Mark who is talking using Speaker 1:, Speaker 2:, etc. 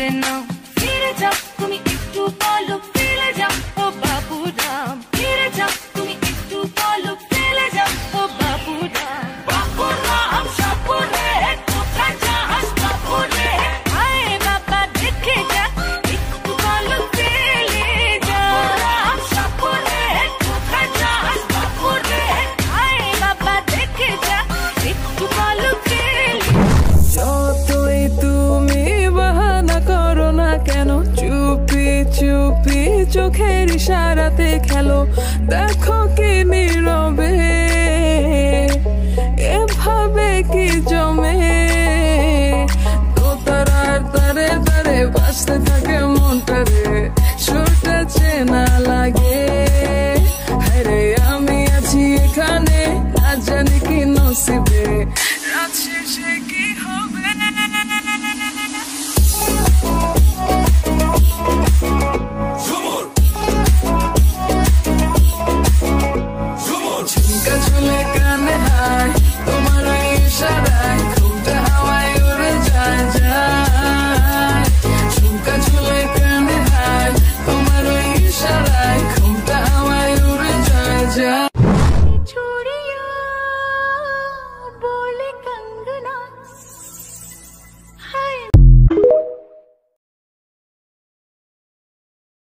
Speaker 1: ধরে নাও, ফিরে যাও তুমি একটু বলো, ফিরে যাও ও বাবু রাম, ফিরে যাও তুমি একটু বলো, ফিরে যাও ও বাবু রাম। বাবু রাম সাপুরে কোথায় যাস বাবু রে, আয় বাবা দেখে যা একটু বলো, ফিরে যা। রাম সাপুরে কোথায় যাস বাবু রে, আয় বাবা দেখে যা একটু বলো, ফিরে।
Speaker 2: যতই তুমি বাহানা করো না কেন, চুপি চুপি চোখের ইশারাতে খেলো, দেখো কি নীরবে এভাবে কি জমে। দোতারার তারে তারে বাজতে থাকে মনটা রে, সুরটা চেনা লাগে। আরে আমি আছি এখানে, না জানি কি নসিবে, রাত শেষে কি